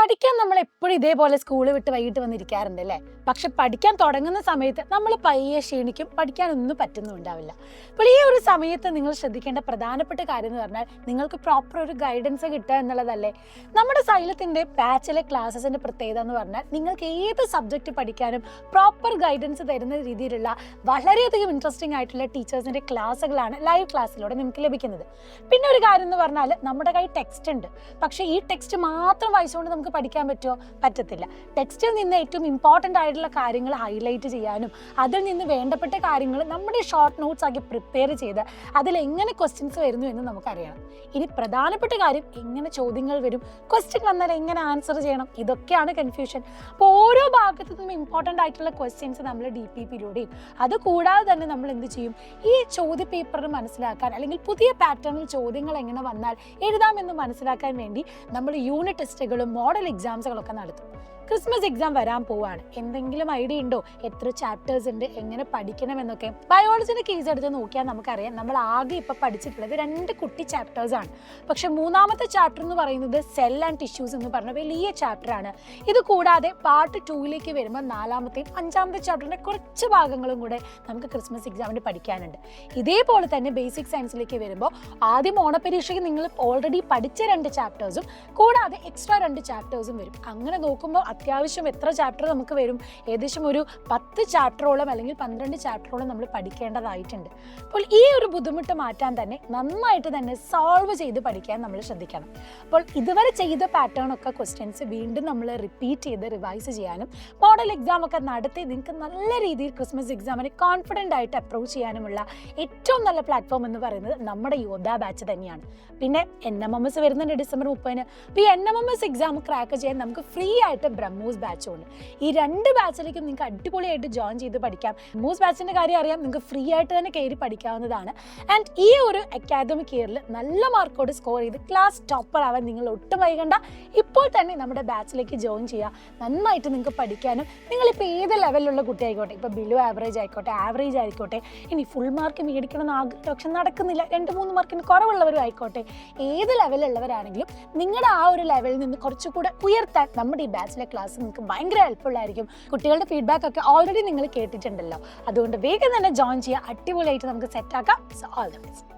പഠിക്കാൻ നമ്മൾ എപ്പോഴും ഇതേപോലെ സ്കൂൾ വിട്ട് വൈകിട്ട് വന്നിരിക്കാറുണ്ട് അല്ലേ? പക്ഷെ പഠിക്കാൻ തുടങ്ങുന്ന സമയത്ത് നമ്മൾ പയ്യെ ക്ഷീണിക്കും, പഠിക്കാനൊന്നും പറ്റുന്നുണ്ടാവില്ല. അപ്പോൾ ഈ ഒരു സമയത്ത് നിങ്ങൾ ശ്രദ്ധിക്കേണ്ട പ്രധാനപ്പെട്ട കാര്യം എന്ന് പറഞ്ഞാൽ നിങ്ങൾക്ക് പ്രോപ്പർ ഒരു ഗൈഡൻസ് കിട്ടുക എന്നുള്ളതല്ലേ. നമ്മുടെ സൈലത്തിൻ്റെ ബാച്ചിലെ ക്ലാസ്സസിൻ്റെ പ്രത്യേകത എന്ന് പറഞ്ഞാൽ നിങ്ങൾക്ക് ഏത് സബ്ജക്റ്റ് പഠിക്കാനും പ്രോപ്പർ ഗൈഡൻസ് തരുന്ന രീതിയിലുള്ള വളരെയധികം ഇൻട്രസ്റ്റിംഗ് ആയിട്ടുള്ള ടീച്ചേഴ്സിൻ്റെ ക്ലാസ്സുകളാണ് ലൈവ് ക്ലാസ്സിലൂടെ നിങ്ങൾക്ക് ലഭിക്കുന്നത്. പിന്നെ ഒരു കാര്യം എന്ന് പറഞ്ഞാൽ നമ്മുടെ കയ്യിൽ ടെക്സ്റ്റ് ഉണ്ട്, പക്ഷേ ഈ ടെക്സ്റ്റ് മാത്രം വായിച്ചുകൊണ്ട് നമുക്ക് പഠിക്കാൻ പറ്റുമോ? പറ്റത്തില്ല. ടെക്സ്റ്റിൽ നിന്ന് ഏറ്റവും ഇമ്പോർട്ടൻ്റ് ആയിട്ടുള്ള കാര്യങ്ങൾ ഹൈലൈറ്റ് ചെയ്യാനും അതിൽ നിന്ന് വേണ്ടപ്പെട്ട കാര്യങ്ങൾ നമ്മുടെ ഷോർട്ട് നോട്ട്സ് ആക്കി പ്രിപ്പയർ ചെയ്ത് അതിലെങ്ങനെ ക്വസ്റ്റ്യൻസ് വരുന്നു എന്ന് നമുക്കറിയണം. ഇനി പ്രധാനപ്പെട്ട കാര്യം എങ്ങനെ ചോദ്യങ്ങൾ വരും, ക്വസ്റ്റ്യൻ വന്നാൽ എങ്ങനെ ആൻസർ ചെയ്യണം, ഇതൊക്കെയാണ് കൺഫ്യൂഷൻ. അപ്പോൾ ഓരോ ഭാഗത്തു നിന്നും ഇമ്പോർട്ടൻ്റ് ആയിട്ടുള്ള ക്വസ്റ്റ്യൻസ് നമ്മൾ DPPയിലൂടെയും അതുകൂടാതെ തന്നെ നമ്മൾ എന്ത് ചെയ്യും, ഈ ചോദ്യ പേപ്പറിന് മനസ്സിലാക്കാൻ അല്ലെങ്കിൽ പുതിയ പാറ്റേണിൽ ചോദ്യങ്ങൾ എങ്ങനെ വന്നാൽ എഴുതാമെന്ന് മനസ്സിലാക്കാൻ വേണ്ടി നമ്മൾ യൂണിറ്റ് ടെസ്റ്റുകളും മോഡൽ എക്സാംസുകളൊക്കെ നടത്തും. ക്രിസ്മസ് എക്സാം വരാൻ പോവാണ്. എന്തെങ്കിലും ഐഡിയ ഉണ്ടോ എത്ര ചാപ്റ്റേഴ്സ് ഉണ്ട്, എങ്ങനെ പഠിക്കണമെന്നൊക്കെ? ബയോളജിൻ്റെ കേസ് എടുത്ത് നോക്കിയാൽ നമുക്കറിയാം നമ്മൾ ആകെ ഇപ്പോൾ പഠിച്ചിട്ടുള്ളത് 2 കുട്ടി ചാപ്റ്റേഴ്സാണ്. പക്ഷെ 3ാമത്തെ ചാപ്റ്റർ എന്ന് പറയുന്നത് സെൽ ആൻഡ് ടിഷ്യൂസ് എന്ന് പറഞ്ഞ വലിയ ചാപ്റ്ററാണ്. ഇത് കൂടാതെ പാർട്ട് 2ലേക്ക് വരുമ്പോൾ 4ാമത്തെയും 5ാമത്തെ ചാപ്റ്ററിൻ്റെ കുറച്ച് ഭാഗങ്ങളും കൂടെ നമുക്ക് ക്രിസ്മസ് എക്സാമിന് പഠിക്കാനുണ്ട്. ഇതേപോലെ തന്നെ ബേസിക് സയൻസിലേക്ക് വരുമ്പോൾ ആദ്യം ഓണപരീക്ഷയ്ക്ക് നിങ്ങൾ ഓൾറെഡി പഠിച്ച 2 ചാപ്റ്റേഴ്സും കൂടാതെ എക്സ്ട്രാ 2 ചാപ്റ്റേഴ്സും വരും. അങ്ങനെ നോക്കുമ്പോൾ അത്യാവശ്യം എത്ര ചാപ്റ്റർ നമുക്ക് വരും? ഏകദേശം ഒരു 10 ചാപ്റ്ററോളം അല്ലെങ്കിൽ 12 ചാപ്റ്ററോളം നമ്മൾ പഠിക്കേണ്ടതായിട്ടുണ്ട്. അപ്പോൾ ഈ ഒരു ബുദ്ധിമുട്ട് മാറ്റാൻ തന്നെ നന്നായിട്ട് തന്നെ സോൾവ് ചെയ്ത് പഠിക്കാൻ നമ്മൾ ശ്രദ്ധിക്കണം. അപ്പോൾ ഇതുവരെ ചെയ്ത പാറ്റേൺ ഒക്കെ ക്വസ്റ്റ്യൻസ് വീണ്ടും നമ്മൾ റിപ്പീറ്റ് ചെയ്ത് റിവൈസ് ചെയ്യാനും മോഡൽ എക്സാം ഒക്കെ നടത്തി നിങ്ങൾക്ക് നല്ല രീതിയിൽ ക്രിസ്മസ് എക്സാമിനെ കോൺഫിഡൻ്റ് ആയിട്ട് അപ്രോച്ച് ചെയ്യാനുമുള്ള ഏറ്റവും നല്ല പ്ലാറ്റ്ഫോം എന്ന് പറയുന്നത് നമ്മുടെ യോദ്ധ ബാച്ച് തന്നെയാണ്. പിന്നെ NMMS വരുന്നുണ്ട് ഡിസംബർ 30-ന്. അപ്പോൾ ഈ NMMS എക്സാം ക്രാക്ക് ചെയ്യാൻ നമുക്ക് ഫ്രീ ആയിട്ട് ബ്രഹ്മോസ് ബാച്ചും ഉണ്ട്. ഈ 2 ബാച്ചിലേക്കും നിങ്ങൾക്ക് അടിപൊളിയായിട്ട് ജോയിൻ ചെയ്ത് പഠിക്കാം. ബ്രഹ്മോസ് ബാച്ചിൻ്റെ കാര്യം അറിയാം, നിങ്ങൾക്ക് ഫ്രീ ആയിട്ട് തന്നെ കയറി പഠിക്കാവുന്നതാണ്. ആൻഡ് ഈ ഒരു അക്കാദമിക് ഇയറിൽ നല്ല മാർക്കോട് സ്കോർ ചെയ്ത് ക്ലാസ് ടോപ്പർ ആവാൻ നിങ്ങൾ ഒട്ടും വൈകണ്ട. ഇപ്പോൾ തന്നെ നമ്മുടെ ബാച്ചിലേക്ക് ജോയിൻ ചെയ്യുക. നന്നായിട്ട് നിങ്ങൾക്ക് പഠിക്കാനും നിങ്ങളിപ്പോൾ ഏത് ലെവലിലുള്ള കുട്ടി ആയിക്കോട്ടെ, ഇപ്പോൾ ബിലോ ആവറേജ് ആയിക്കോട്ടെ, ആവറേജ് ആയിക്കോട്ടെ, ഇനി ഫുൾ മാർക്ക് മേടിക്കണമെന്ന് ആഗ്രഹം പക്ഷെ നടക്കുന്നില്ല, 2-3 മാർക്കിന് കുറവുള്ളവരും ആയിക്കോട്ടെ, ഏത് ലെവലുള്ളവരാണെങ്കിലും നിങ്ങളുടെ ആ ഒരു ലെവലിൽ നിന്ന് കുറച്ചുകൂടെ ഉയർത്താൻ നമ്മുടെ ഈ ബാച്ചിലെ ക്ലാസ് നിങ്ങൾക്ക് ഭയങ്കര ഹെൽപ്ഫുൾ ആയിരിക്കും. കുട്ടികളുടെ ഫീഡ്ബാക്ക് ഒക്കെ ഓൾറെഡി നിങ്ങൾ കേട്ടിട്ടുണ്ടല്ലോ. അതുകൊണ്ട് വേഗം തന്നെ ജോയിൻ ചെയ്യുക. അടിപൊളിയായിട്ട് നമുക്ക് സെറ്റാക്കാം. So all the best.